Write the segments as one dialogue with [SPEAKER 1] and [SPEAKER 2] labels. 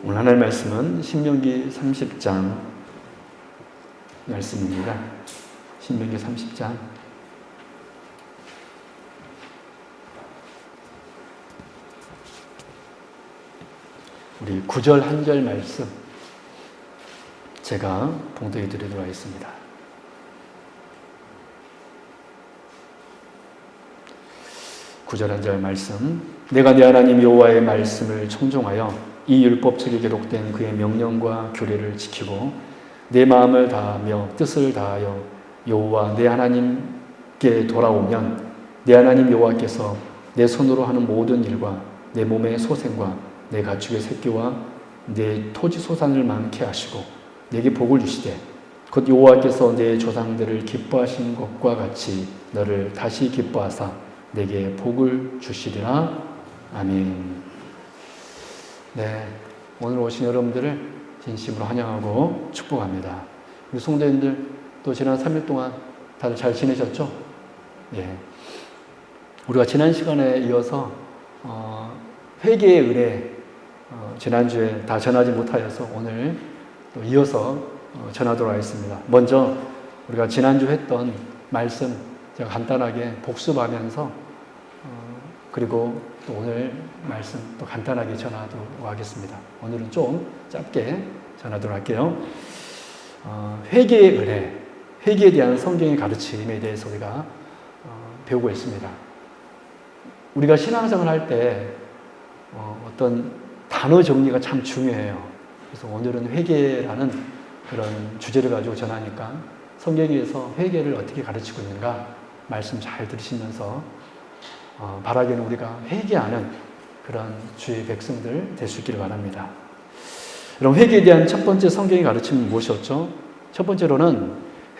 [SPEAKER 1] 오늘 하나님의 말씀은 신명기 30장 말씀입니다. 신명기 30장 우리 9절 한 절 말씀 제가 봉독해 드리도록 하겠습니다. 구절 한 절 말씀. 내가 네 하나님 여호와의 말씀을 청종하여 이 율법책에 기록된 그의 명령과 규례를 지키고 내 마음을 다하며 뜻을 다하여 여호와 내 하나님께 돌아오면 내 하나님 여호와께서 내 손으로 하는 모든 일과 내 몸의 소생과 내 가축의 새끼와 내 토지 소산을 많게 하시고 내게 복을 주시되 곧 여호와께서 내 조상들을 기뻐하신 것과 같이 너를 다시 기뻐하사 내게 복을 주시리라. 아멘. 네, 오늘 오신 여러분들을 진심으로 환영하고 축복합니다. 우리 성도님들 또 지난 3일 동안 다들 잘 지내셨죠? 예. 우리가 지난 시간에 이어서 회개의 의례 지난주에 다 전하지 못하여서 오늘 또 이어서 전하도록 하겠습니다. 먼저 우리가 지난주 했던 말씀 제가 간단하게 복습하면서 그리고 또 오늘 말씀 또 간단하게 전하도록 하겠습니다. 오늘은 좀 짧게 전하도록 할게요. 회개의 의례, 회개에 대한 성경의 가르침에 대해서 우리가 배우고 있습니다. 우리가 신앙생활 할 때 어떤 단어 정리가 참 중요해요. 그래서 오늘은 회개라는 그런 주제를 가지고 전하니까 성경에서 회개를 어떻게 가르치고 있는가 말씀 잘 들으시면서 바라기는 우리가 회개하는 그런 주의 백성들 될 수 있기를 바랍니다. 여러분, 회개에 대한 첫 번째 성경의 가르침은 무엇이었죠? 첫 번째로는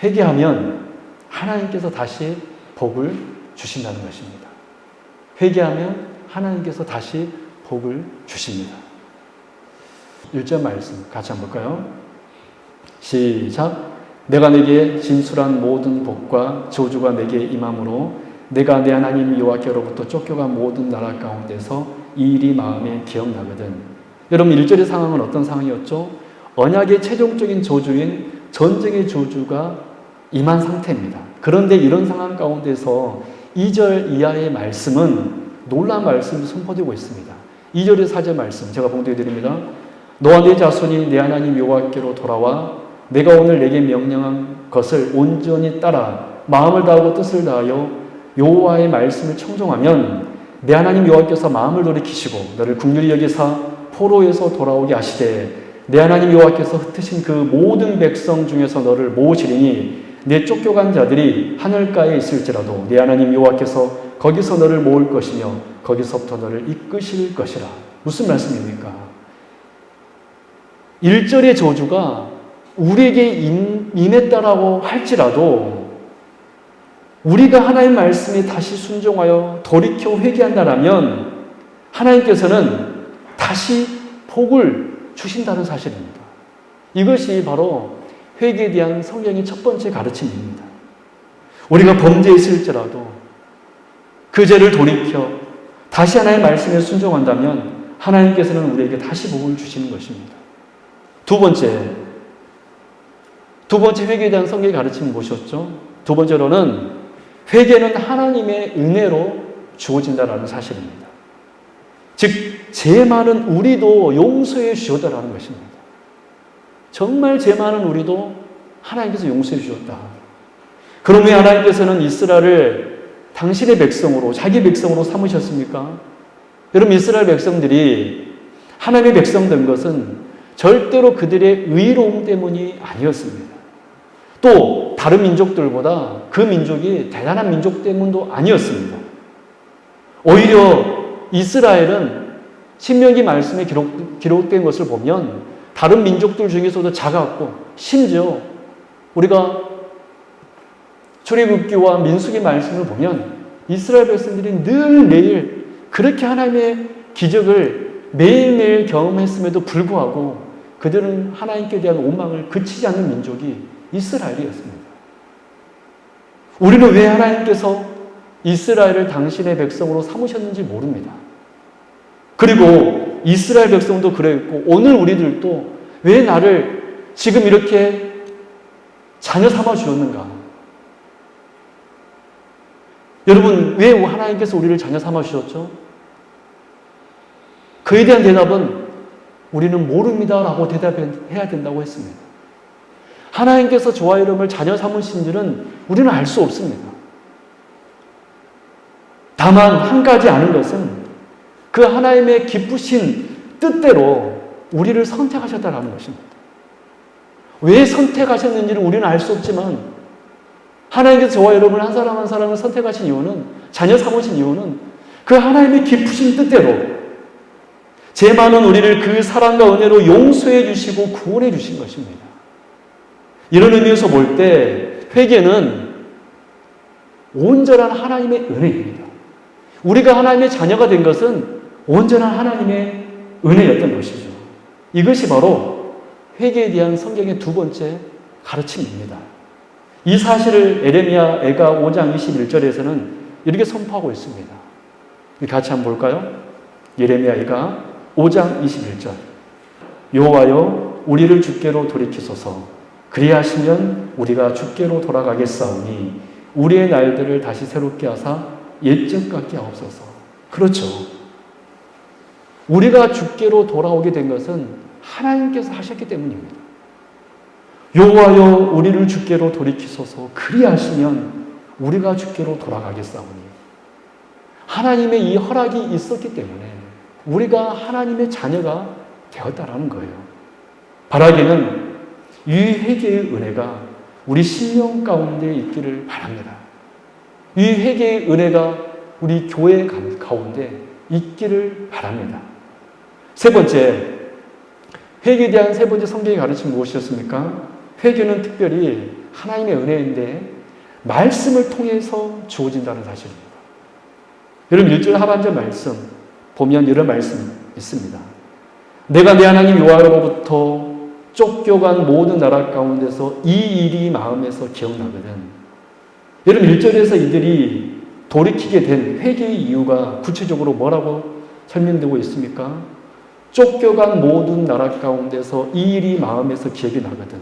[SPEAKER 1] 회개하면 하나님께서 다시 복을 주신다는 것입니다. 회개하면 하나님께서 다시 복을 주십니다. 1절 말씀 같이 한번 볼까요? 시작. 내가 내게 진술한 모든 복과 저주가 내게 임함으로 내가 내 하나님 여호와께로부터 쫓겨간 모든 나라 가운데서 이 일이 마음에 기억나거든. 여러분, 1절의 상황은 어떤 상황이었죠? 언약의 최종적인 저주인 전쟁의 저주가 임한 상태입니다. 그런데 이런 상황 가운데서 2절 이하의 말씀은 놀라운 말씀이 선포되고 있습니다. 2절의 4절 말씀 제가 봉독해 드립니다. 너와 내 자손이 내 하나님 여호와께로 돌아와 내가 오늘 내게 명령한 것을 온전히 따라 마음을 다하고 뜻을 다하여 여호와의 말씀을 청종하면 내 하나님 여호와께서 마음을 돌이키시고 너를 긍휼히 여기사 포로에서 돌아오게 하시되 내 하나님 여호와께서 흩으신 그 모든 백성 중에서 너를 모으시리니 내 쫓겨간 자들이 하늘가에 있을지라도 내 하나님 여호와께서 거기서 너를 모을 것이며 거기서부터 너를 이끄실 것이라. 무슨 말씀입니까? 1절의 저주가 우리에게 임했다라고 할지라도 우리가 하나님 말씀에 다시 순종하여 돌이켜 회개한다라면 하나님께서는 다시 복을 주신다는 사실입니다. 이것이 바로 회개에 대한 성경의 첫 번째 가르침입니다. 우리가 범죄했을지라도 그 죄를 돌이켜 다시 하나님의 말씀에 순종한다면 하나님께서는 우리에게 다시 복을 주시는 것입니다. 두 번째 회개에 대한 성경의 가르침은 무엇이었죠? 두 번째로는 회개는 하나님의 은혜로 주어진다는 사실입니다. 즉, 죄 많은 우리도 용서해 주셨다는 것입니다. 정말 죄 많은 우리도 하나님께서 용서해 주셨다. 그럼 왜 하나님께서는 이스라엘을 당신의 백성으로, 자기 백성으로 삼으셨습니까? 여러분, 이스라엘 백성들이 하나님의 백성 된 것은 절대로 그들의 의로움 때문이 아니었습니다. 또 다른 민족들보다 그 민족이 대단한 민족 때문도 아니었습니다. 오히려 이스라엘은 신명기 말씀에 기록된 것을 보면 다른 민족들 중에서도 작았고, 심지어 우리가 출애굽기와 민수기 말씀을 보면 이스라엘 백성들이 늘 매일 그렇게 하나님의 기적을 매일매일 경험했음에도 불구하고 그들은 하나님께 대한 원망을 그치지 않는 민족이 이스라엘이었습니다. 우리는 왜 하나님께서 이스라엘을 당신의 백성으로 삼으셨는지 모릅니다. 그리고 이스라엘 백성도 그랬고 오늘 우리들도 왜 나를 지금 이렇게 자녀 삼아 주었는가? 여러분, 왜 하나님께서 우리를 자녀 삼아 주셨죠? 그에 대한 대답은 우리는 모릅니다 라고 대답해야 된다고 했습니다. 하나님께서 저와 여러분을 자녀 삼으신지는 우리는 알 수 없습니다. 다만 한 가지 아는 것은 그 하나님의 기쁘신 뜻대로 우리를 선택하셨다는 것입니다. 왜 선택하셨는지는 우리는 알 수 없지만 하나님께서 저와 여러분을 한 사람 한 사람을 선택하신 이유는, 자녀 삼으신 이유는 그 하나님의 기쁘신 뜻대로 죄 많은 우리를 그 사랑과 은혜로 용서해 주시고 구원해 주신 것입니다. 이런 의미에서 볼 때 회개는 온전한 하나님의 은혜입니다. 우리가 하나님의 자녀가 된 것은 온전한 하나님의 은혜였던 것이죠. 이것이 바로 회개에 대한 성경의 두 번째 가르침입니다. 이 사실을 에레미야가 5장 21절에서는 이렇게 선포하고 있습니다. 같이 한번 볼까요? 예레미야가 5장 21절. 여호와여 우리를 주께로 돌이키소서. 그리하시면 우리가 주께로 돌아가겠사오니 우리의 날들을 다시 새롭게 하사 옛적 같게 하옵소서. 그렇죠. 우리가 주께로 돌아오게 된 것은 하나님께서 하셨기 때문입니다. 여호와여 우리를 주께로 돌이키소서. 그리하시면 우리가 주께로 돌아가겠사오니. 하나님의 이 허락이 있었기 때문에 우리가 하나님의 자녀가 되었다라는 거예요. 바라기는 이 회개의 은혜가 우리 심령 가운데 있기를 바랍니다. 이 회개의 은혜가 우리 교회 가운데 있기를 바랍니다. 세 번째, 회개에 대한 세 번째 성경의 가르침은 무엇이었습니까? 회개는 특별히 하나님의 은혜인데 말씀을 통해서 주어진다는 사실입니다. 여러분 1절 하반절 말씀 보면 이런 말씀이 있습니다. 내가 내 하나님 여호와로부터 쫓겨간 모든 나라 가운데서 이 일이 마음에서 기억나거든. 여러분 1절에서 이들이 돌이키게 된 회개의 이유가 구체적으로 뭐라고 설명되고 있습니까? 쫓겨간 모든 나라 가운데서 이 일이 마음에서 기억이 나거든.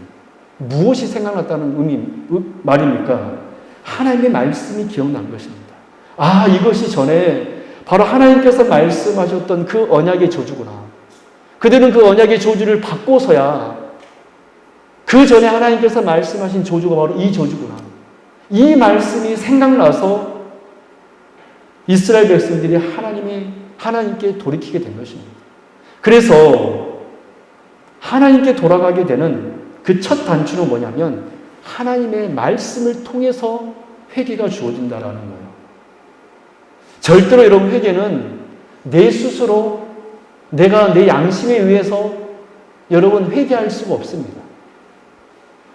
[SPEAKER 1] 무엇이 생각났다는 말입니까? 하나님의 말씀이 기억난 것입니다. 아, 이것이 전에 바로 하나님께서 말씀하셨던 그 언약의 저주구나. 그들은 그 언약의 저주를 받고서야 그 전에 하나님께서 말씀하신 저주가 바로 이 저주구나. 이 말씀이 생각나서 이스라엘 백성들이 하나님께 돌이키게 된 것입니다. 그래서 하나님께 돌아가게 되는 그 첫 단추는 뭐냐면 하나님의 말씀을 통해서 회개가 주어진다라는 거예요. 절대로 여러분 회개는 내 스스로 내가 내 양심에 의해서 여러분 회개할 수가 없습니다.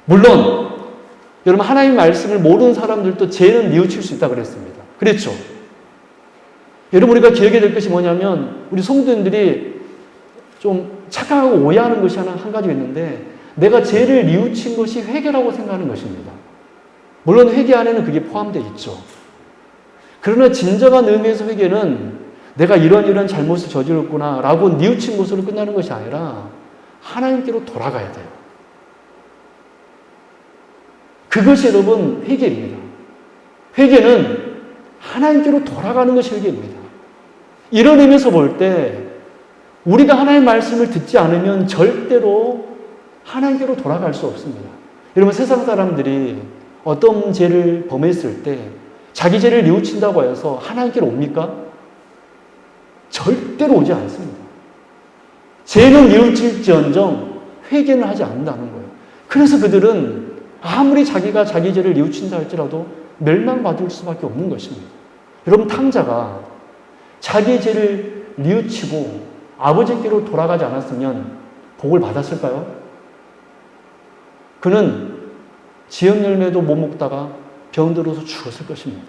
[SPEAKER 1] 물론 여러분 하나님의 말씀을 모르는 사람들도 죄는 뉘우칠 수 있다고 그랬습니다. 그렇죠? 여러분 우리가 기억해야 될 것이 뭐냐면 우리 성도님들이 좀 착각하고 오해하는 것이 한 가지가 있는데 내가 죄를 뉘우친 것이 회개라고 생각하는 것입니다. 물론 회개 안에는 그게 포함되어 있죠. 그러나 진정한 의미에서 회개는 내가 이런 잘못을 저질렀구나 라고 뉘우친 것으로 끝나는 것이 아니라 하나님께로 돌아가야 돼요. 그것이 여러분 회개입니다. 회개는 하나님께로 돌아가는 것이 회개입니다. 이런 의미에서 볼 때 우리가 하나님의 말씀을 듣지 않으면 절대로 하나님께로 돌아갈 수 없습니다. 여러분 세상 사람들이 어떤 죄를 범했을 때 자기 죄를 뉘우친다고 해서 하나님께로 옵니까? 절대로 오지 않습니다. 죄는 뉘우칠지언정 회개는 하지 않는다는 거예요. 그래서 그들은 아무리 자기가 자기 죄를 뉘우친다 할지라도 멸망받을 수밖에 없는 것입니다. 여러분 탕자가 자기 죄를 뉘우치고 아버지께로 돌아가지 않았으면 복을 받았을까요? 그는 지은 열매도 못 먹다가 병들어서 죽었을 것입니다.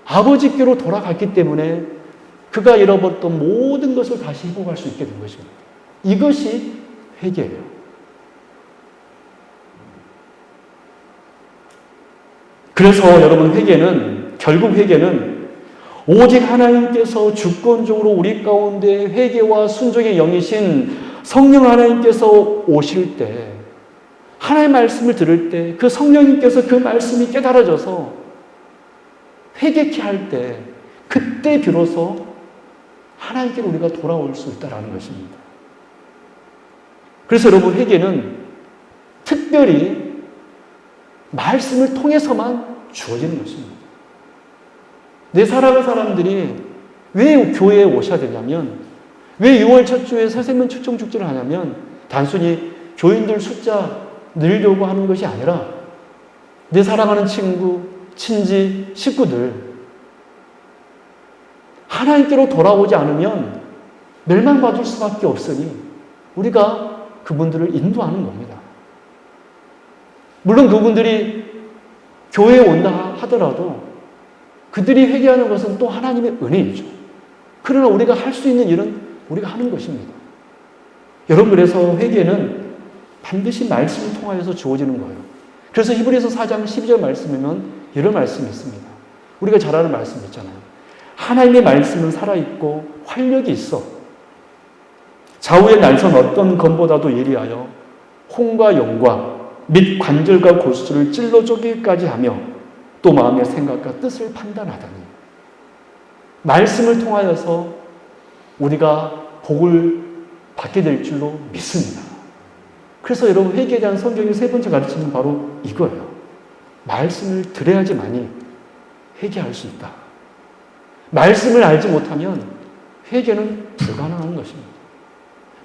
[SPEAKER 1] 아버지께로 돌아갔기 때문에 그가 잃어버렸던 모든 것을 다시 회복할 수 있게 된 것입니다. 이것이 회개예요. 그래서 여러분 결국 회개는 오직 하나님께서 주권적으로 우리 가운데 회개와 순종의 영이신 성령 하나님께서 오실 때, 하나님의 말씀을 들을 때 그 성령님께서 그 말씀이 깨달아져서 회개케 할 때, 그때 비로소 하나님께로 우리가 돌아올 수 있다는 것입니다. 그래서 여러분, 회개는 특별히 말씀을 통해서만 주어지는 것입니다. 내 사랑하는 사람들이 왜 교회에 오셔야 되냐면, 왜 6월 첫 주에 새생명 초청 축제를 하냐면, 단순히 교인들 숫자 늘려고 하는 것이 아니라 내 사랑하는 친구, 친지, 식구들 하나님께로 돌아오지 않으면 멸망받을 수밖에 없으니 우리가 그분들을 인도하는 겁니다. 물론 그분들이 교회에 온다 하더라도 그들이 회개하는 것은 또 하나님의 은혜이죠. 그러나 우리가 할 수 있는 일은 우리가 하는 것입니다. 여러분, 그래서 회개는 반드시 말씀을 통하여서 주어지는 거예요. 그래서 히브리서 4장 12절 말씀이면 이런 말씀이 있습니다. 우리가 잘 아는 말씀 있잖아요. 하나님의 말씀은 살아있고 활력이 있어 좌우의 날선 어떤 검보다도 예리하여 홍과 용과 및 관절과 골수를 찔러 쪼개기까지 하며 또 마음의 생각과 뜻을 판단하다니. 말씀을 통하여서 우리가 복을 받게 될 줄로 믿습니다. 그래서 여러분, 회개에 대한 성경의 세 번째 가르침은 바로 이거예요. 말씀을 들어야지만이 회개할 수 있다. 말씀을 알지 못하면 회개는 불가능한 것입니다.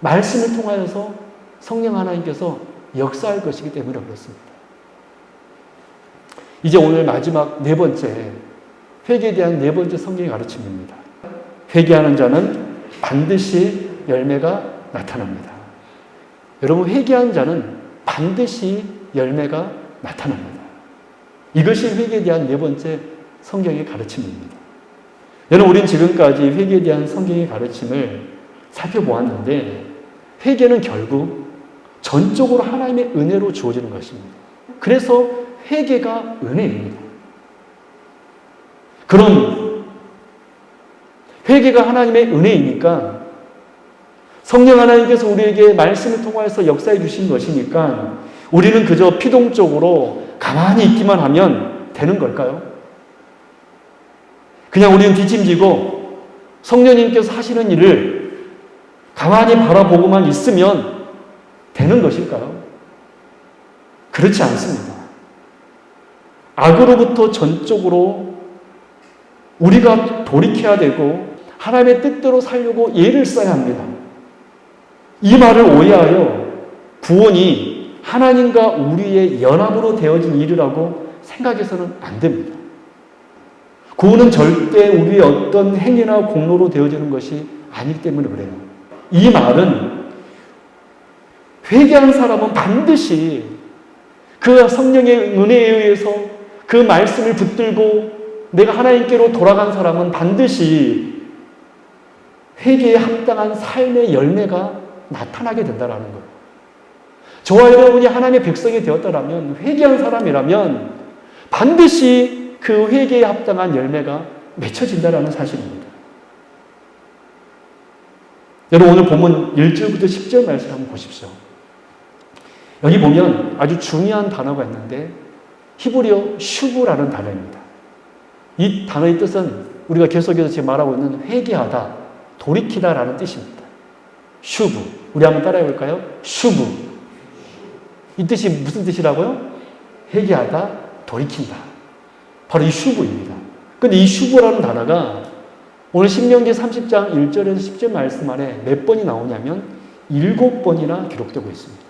[SPEAKER 1] 말씀을 통하여서 성령 하나님께서 역사할 것이기 때문에 그렇습니다. 이제 오늘 마지막 네 번째, 회개에 대한 네 번째 성경의 가르침입니다. 회개하는 자는 반드시 열매가 나타납니다. 여러분, 회개한 자는 반드시 열매가 나타납니다. 이것이 회개에 대한 네 번째 성경의 가르침입니다. 여러분, 우리는 지금까지 회개에 대한 성경의 가르침을 살펴보았는데, 회개는 결국 전적으로 하나님의 은혜로 주어지는 것입니다. 그래서 회개가 은혜입니다. 그럼 회개가 하나님의 은혜이니까, 성령 하나님께서 우리에게 말씀을 통하여서 역사해 주신 것이니까 우리는 그저 피동적으로 가만히 있기만 하면 되는 걸까요? 그냥 우리는 뒷짐지고 성령님께서 하시는 일을 가만히 바라보고만 있으면 되는 것일까요? 그렇지 않습니다. 악으로부터 전적으로 우리가 돌이켜야 되고 하나님의 뜻대로 살려고 예를 써야 합니다. 이 말을 오해하여 구원이 하나님과 우리의 연합으로 되어진 일이라고 생각해서는 안 됩니다. 구원은 절대 우리의 어떤 행위나 공로로 되어지는 것이 아니기 때문에 그래요. 이 말은 회개한 사람은 반드시 그 성령의 은혜에 의해서 그 말씀을 붙들고 내가 하나님께로 돌아간 사람은 반드시 회개에 합당한 삶의 열매가 나타나게 된다는 거예요. 저와 여러분이 하나님의 백성이 되었다면, 회개한 사람이라면 반드시 그 회개에 합당한 열매가 맺혀진다는 사실입니다. 여러분, 오늘 본문 1절부터 10절 말씀 한번 보십시오. 여기 보면 아주 중요한 단어가 있는데 히브리어 슈브라는 단어입니다. 이 단어의 뜻은 우리가 계속해서 지금 말하고 있는 회개하다, 돌이키다라는 뜻입니다. 슈브. 우리 한번 따라해 볼까요? 슈브. 이 뜻이 무슨 뜻이라고요? 회개하다, 돌이킨다. 바로 이 슈브입니다. 근데 이 슈브라는 단어가 오늘 신명기 30장 1절에서 10절 말씀 안에 몇 번이 나오냐면 7번이나 기록되고 있습니다.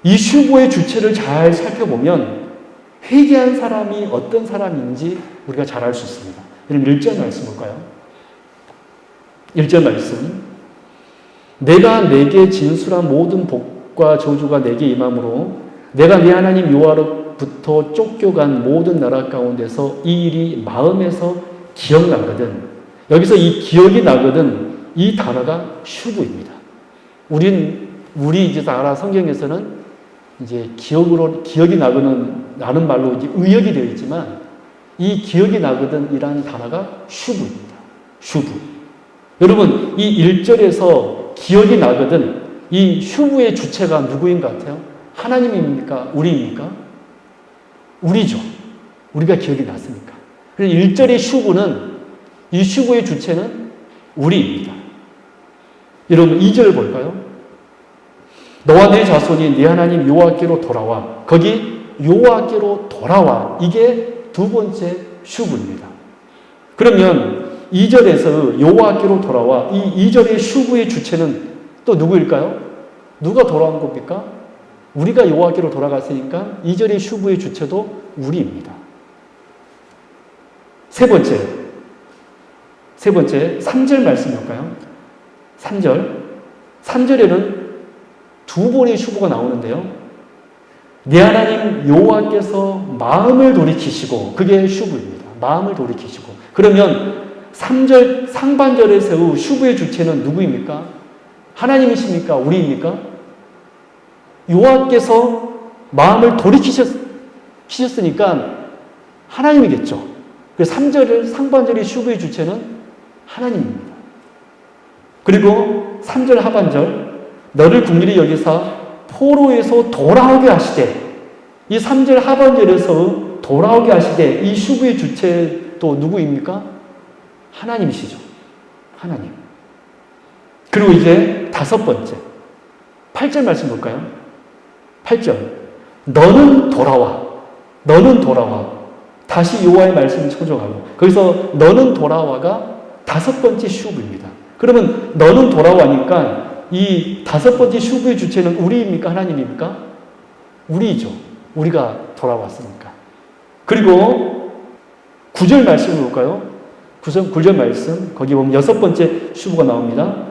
[SPEAKER 1] 이 슈브의 주체를 잘 살펴보면 회개한 사람이 어떤 사람인지 우리가 잘 알 수 있습니다. 그럼 1절 말씀 볼까요? 1절 말씀. 내가 내게 진술한 모든 복과 저주가 내게 임함으로 내가 네 하나님 여호와로부터 쫓겨간 모든 나라 가운데서 이 일이 마음에서 기억나거든. 여기서 이 기억이 나거든, 이 단어가 슈브입니다. 우리 이제 나라 성경에서는 이제 기억이 나는 말로 이제 의역이 되어 있지만 이 기억이 나거든 이라는 단어가 슈브입니다. 슈브. 여러분, 이 1절에서 기억이 나거든, 이 슈브의 주체가 누구인 것 같아요? 하나님입니까? 우리입니까? 우리죠. 우리가 기억이 났으니까. 그래서 1절의 슈브는, 이 슈브의 주체는 우리입니다. 여러분, 2절 볼까요? 너와 내 자손이 네 하나님 여호와께로 돌아와. 거기 여호와께로 돌아와. 이게 두 번째 슈브입니다. 그러면 2절에서 여호와께로 돌아와. 이 2절의 슈브의 주체는 또 누구일까요? 누가 돌아온 겁니까? 우리가 여호와께로 돌아갔으니까 2절의 슈브의 주체도 우리입니다. 세 번째 3절 말씀 볼까요? 3절에는 두 번의 슈브가 나오는데요. 내 하나님 여호와께서 마음을 돌이키시고, 그게 슈브입니다. 마음을 돌이키시고. 그러면 3절 상반절에서 슈브의 주체는 누구입니까? 하나님이십니까? 우리입니까? 여호와께서 마음을 돌이키셨으니까 하나님이겠죠. 그래서 3절 상반절의 슈브의 주체는 하나님입니다. 그리고 3절 하반절, 너를 긍휼히 여기사 포로에서 돌아오게 하시되, 이 3절 하반절에서 돌아오게 하시되, 이 슈브의 주체 또 누구입니까? 하나님이시죠. 하나님. 그리고 이제 다섯 번째 8절 말씀 볼까요? 8절, 너는 돌아와. 다시 여호와의 말씀을 청종하고, 거기서 너는 돌아와가 다섯 번째 슈브입니다. 그러면 너는 돌아와니까 이 다섯 번째 슈브의 주체는 우리입니까? 하나님입니까? 우리죠. 우리가 돌아왔으니까. 그리고 9절 말씀을 볼까요? 9절 말씀, 거기 보면 여섯 번째 슈브가 나옵니다.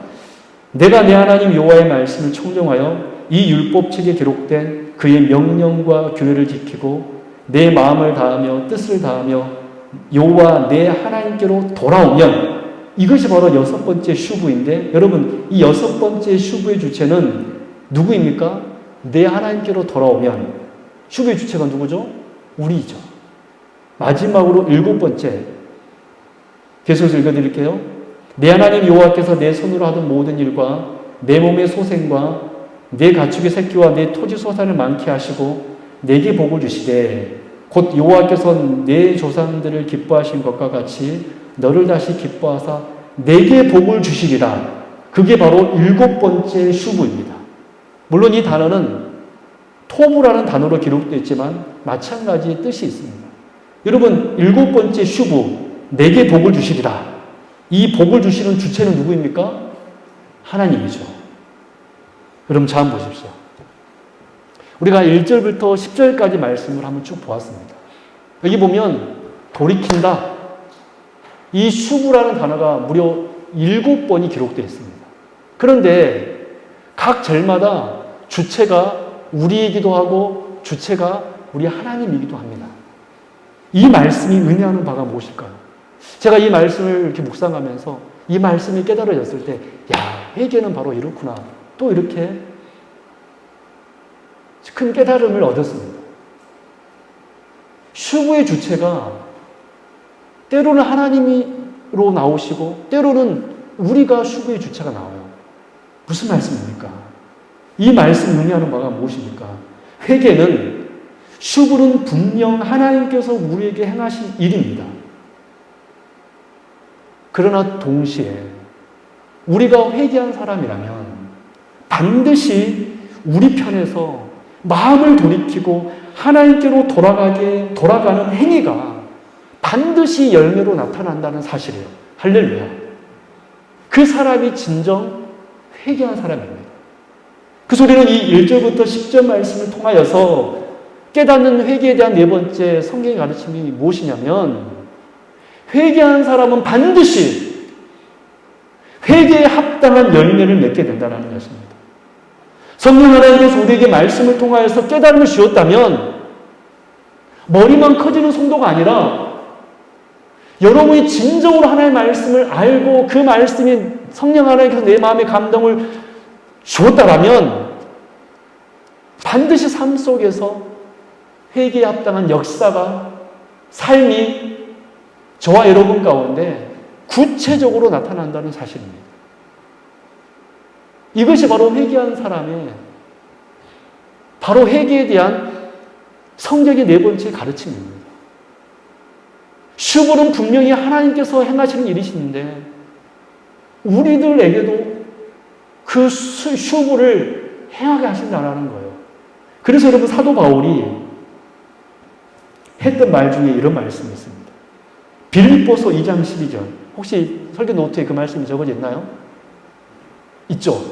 [SPEAKER 1] 내가 내 하나님 여호와의 말씀을 청종하여 이 율법책에 기록된 그의 명령과 규례를 지키고 내 마음을 다하며 뜻을 다하며 여호와 내 하나님께로 돌아오면, 이것이 바로 여섯 번째 슈브인데, 여러분, 이 여섯 번째 슈브의 주체는 누구입니까? 내 하나님께로 돌아오면. 슈브의 주체가 누구죠? 우리죠. 마지막으로 일곱 번째, 계속해서 읽어드릴게요. 내 하나님 여호와께서 내 손으로 하던 모든 일과 내 몸의 소생과 내 가축의 새끼와 내 토지 소산을 많게 하시고 내게 복을 주시되, 곧 여호와께서 내 조상들을 기뻐하신 것과 같이 너를 다시 기뻐하사 내게 복을 주시리라. 그게 바로 일곱 번째 슈브입니다. 물론 이 단어는 토부라는 단어로 기록되어 있지만 마찬가지 뜻이 있습니다. 여러분, 일곱 번째 슈브, 내게 복을 주시리라. 이 복을 주시는 주체는 누구입니까? 하나님이죠. 여러분, 자 한번 보십시오. 우리가 1절부터 10절까지 말씀을 한번 쭉 보았습니다. 여기 보면 돌이킨다. 이 슈브라는 단어가 무려 7번이 기록되어 있습니다. 그런데 각 절마다 주체가 우리이기도 하고 주체가 우리 하나님이기도 합니다. 이 말씀이 의미하는 바가 무엇일까요? 제가 이 말씀을 이렇게 묵상하면서 이 말씀이 깨달아졌을 때, 회개는 바로 이렇구나. 또 이렇게 큰 깨달음을 얻었습니다. 슈브의 주체가 때로는 하나님으로 나오시고 때로는 우리가 슈브의 주체가 나와요. 무슨 말씀입니까? 이 말씀 의미하는 바가 무엇입니까? 회개는, 슈브는 분명 하나님께서 우리에게 행하신 일입니다. 그러나 동시에 우리가 회개한 사람이라면 반드시 우리 편에서 마음을 돌이키고 하나님께로 돌아가는 행위가 반드시 열매로 나타난다는 사실이에요. 할렐루야. 그 사람이 진정 회개한 사람입니다. 그 소리는 이 1절부터 10절 말씀을 통하여서 깨닫는 회개에 대한 네 번째 성경의 가르침이 무엇이냐면, 회개한 사람은 반드시 회개에 합당한 열매를 맺게 된다는 것입니다. 성령 하나님께서 우리에게 말씀을 통하여서 깨달음을 주었다면 머리만 커지는 성도가 아니라 여러분이 진정으로 하나님의 말씀을 알고 그 말씀이 성령 하나님께서 내 마음에 감동을 주었다라면 반드시 삶 속에서 회개에 합당한 역사가 삶이 저와 여러분 가운데 구체적으로 나타난다는 사실입니다. 이것이 바로 회개한 사람의 바로 회개에 대한 성경의 네 번째 가르침입니다. 슈불은 분명히 하나님께서 행하시는 일이신데 우리들에게도 그 슈불을 행하게 하신다는 거예요. 그래서 여러분 사도 바울이 했던 말 중에 이런 말씀이 있습니다. 빌립보서 2장 12절. 혹시 설교 노트에 그 말씀이 적어져 있나요? 있죠?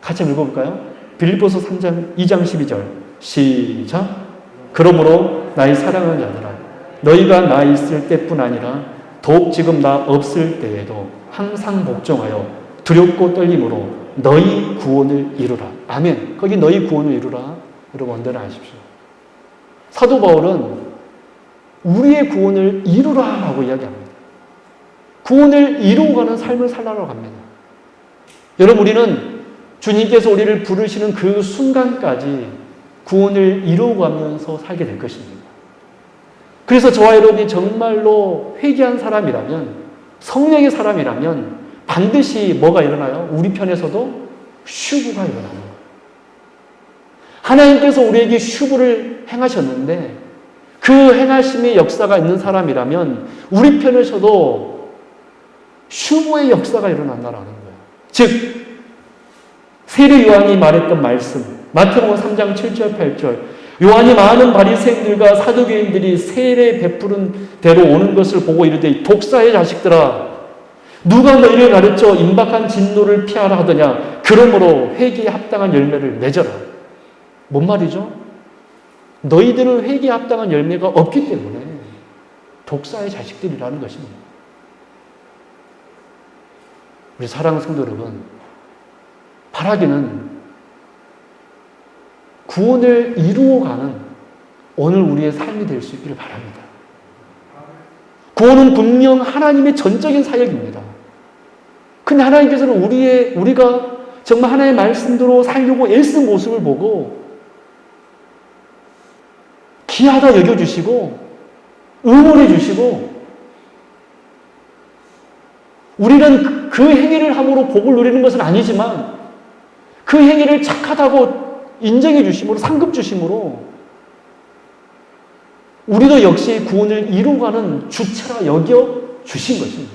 [SPEAKER 1] 같이 한번 읽어볼까요? 빌립보서 2장 12절. 시작. 그러므로 나의 사랑하는 자들아, 너희가 나 있을 때뿐 아니라 더욱 지금 나 없을 때에도 항상 복종하여 두렵고 떨림으로 너희 구원을 이루라. 아멘. 거기 너희 구원을 이루라. 여러분 언더라하십시오. 사도 바울은 우리의 구원을 이루라라고 이야기합니다. 구원을 이루어가는 삶을 살라고 합니다. 여러분 우리는 주님께서 우리를 부르시는 그 순간까지 구원을 이루어가면서 살게 될 것입니다. 그래서 저와 여러분이 정말로 회개한 사람이라면, 성령의 사람이라면 반드시 뭐가 일어나요? 우리 편에서도 슈브가 일어나는 거예요. 하나님께서 우리에게 슈브를 행하셨는데 그 행하심의 역사가 있는 사람이라면 우리 편에서도 슈브의 역사가 일어난다는 거예요. 즉 세례 요한이 말했던 말씀, 마태복음 3장 7절 8절, 요한이 많은 바리새인들과 사두개인들이 세례 베푸는 대로 오는 것을 보고 이르되 독사의 자식들아, 누가 너희를 가르쳐 임박한 진노를 피하라 하더냐. 그러므로 회개에 합당한 열매를 맺어라. 뭔 말이죠? 너희들은 회개에 합당한 열매가 없기 때문에 독사의 자식들이라는 것입니다. 우리 사랑하는 성도 여러분, 바라기는 구원을 이루어가는 오늘 우리의 삶이 될 수 있기를 바랍니다. 구원은 분명 하나님의 전적인 사역입니다. 근데 하나님께서는 우리가 정말 하나님의 말씀대로 살려고 애쓴 모습을 보고 귀하다 여겨주시고 응원해 주시고, 우리는 그 행위를 함으로 복을 누리는 것은 아니지만 그 행위를 착하다고 인정해 주심으로, 상급 주심으로 우리도 역시 구원을 이루어가는 주체라 여겨 주신 것입니다.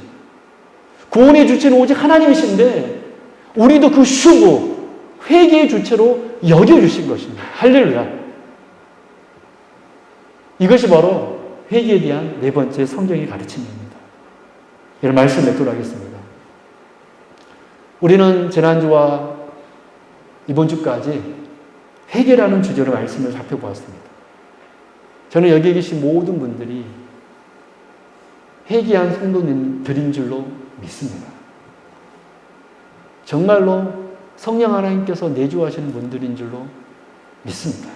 [SPEAKER 1] 구원의 주체는 오직 하나님이신데 우리도 그 슈브, 회개의 주체로 여겨 주신 것입니다. 할렐루야. 이것이 바로 회개에 대한 네 번째 성경의 가르침입니다. 이런 말씀 맺도록 하겠습니다. 우리는 지난주와 이번 주까지 회개라는 주제로 말씀을 살펴보았습니다. 저는 여기에 계신 모든 분들이 회개한 성도님들인 줄로 믿습니다. 정말로 성령 하나님께서 내주하시는 분들인 줄로 믿습니다.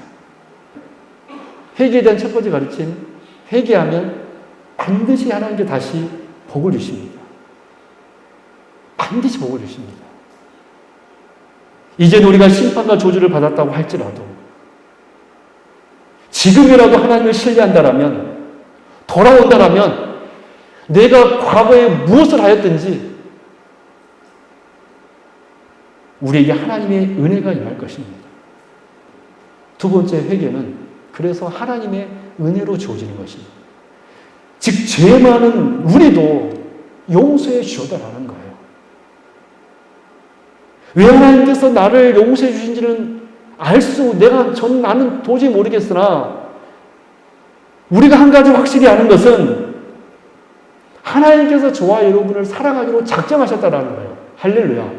[SPEAKER 1] 회개에 대한 첫 번째 가르침, 회개하면 반드시 하나님께 다시 복을 주십니다. 반드시 복을 주십니다. 이제는 우리가 심판과 저주를 받았다고 할지라도 지금이라도 하나님을 신뢰한다라면, 돌아온다라면 내가 과거에 무엇을 하였든지 우리에게 하나님의 은혜가 임할 것입니다. 두 번째 회개는 그래서 하나님의 은혜로 주어지는 것입니다. 즉 죄 많은 우리도 용서해 주셔다라는 거예요. 왜 하나님께서 나를 용서해 주신지는 나는 도저히 모르겠으나 우리가 한 가지 확실히 아는 것은 하나님께서 저와 여러분을 사랑하기로 작정하셨다라는 거예요. 할렐루야.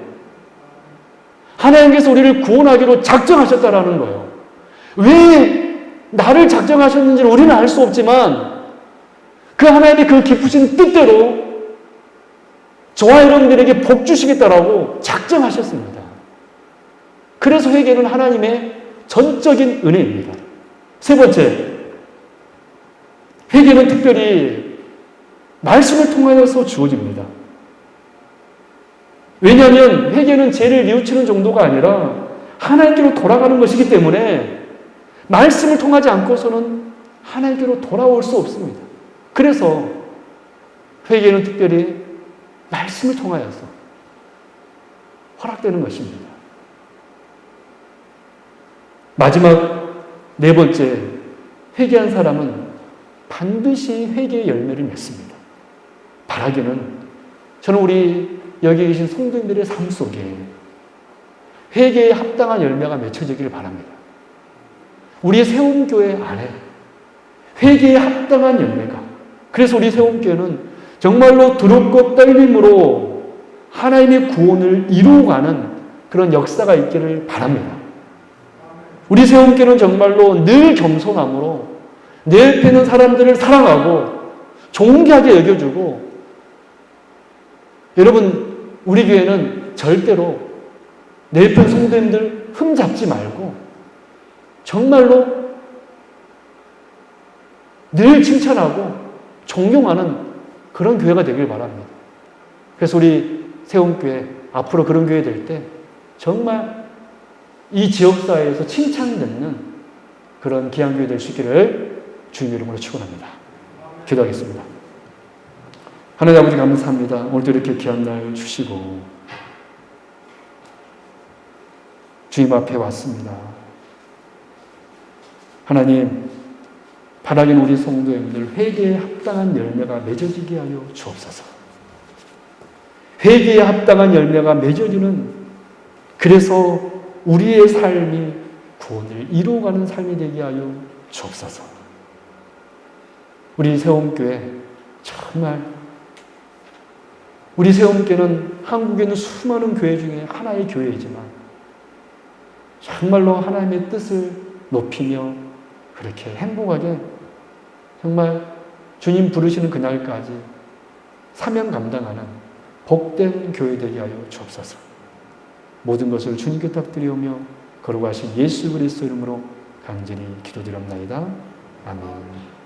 [SPEAKER 1] 하나님께서 우리를 구원하기로 작정하셨다라는 거예요. 왜 나를 작정하셨는지는 우리는 알 수 없지만 그 하나님의 그 깊으신 뜻대로 저와 여러분들에게 복 주시겠다라고 작정하셨습니다. 그래서 회개는 하나님의 전적인 은혜입니다. 세 번째, 회개는 특별히 말씀을 통하여서 주어집니다. 왜냐하면 회개는 죄를 뉘우치는 정도가 아니라 하나님께로 돌아가는 것이기 때문에 말씀을 통하지 않고서는 하나님께로 돌아올 수 없습니다. 그래서 회개는 특별히 말씀을 통하여서 허락되는 것입니다. 마지막 네 번째, 회개한 사람은 반드시 회개의 열매를 맺습니다. 바라기는 저는 우리 여기 계신 성도님들의 삶 속에 회개에 합당한 열매가 맺혀지기를 바랍니다. 우리 세움교회 안에 회개에 합당한 열매가, 그래서 우리 세움교회는 정말로 두렵고 떨림으로 하나님의 구원을 이루어가는 그런 역사가 있기를 바랍니다. 우리 세움교회는 정말로 늘 겸손함으로 내 옆에 있는 사람들을 사랑하고 존귀하게 여겨주고, 여러분 우리 교회는 절대로 내 옆에 있는 성도님들 흠잡지 말고 정말로 늘 칭찬하고 존경하는 그런 교회가 되길 바랍니다. 그래서 우리 세움교회 앞으로 그런 교회 될 때 정말 이 지역사회에서 칭찬받는 그런 귀한 교회 될 수 있기를 주님 이름으로 축원합니다. 기도하겠습니다. 하나님 아버지 감사합니다. 오늘도 이렇게 귀한 날 주시고 주님 앞에 왔습니다. 하나님, 바라기는 우리 성도님들 회개에 합당한 열매가 맺어지게 하여 주옵소서. 회개에 합당한 열매가 맺어지는, 그래서 우리의 삶이 구원을 이루어가는 삶이 되게 하여 주옵소서. 우리 세움교회 정말, 우리 세움교회는 한국에 있는 수많은 교회 중에 하나의 교회이지만 정말로 하나님의 뜻을 높이며 그렇게 행복하게 정말 주님 부르시는 그날까지 사명 감당하는 복된 교회 되게 하여 주옵소서. 모든 것을 주님께 부탁드리오며 거룩하신 예수 그리스도 이름으로 간절히 기도드립나이다. 아멘.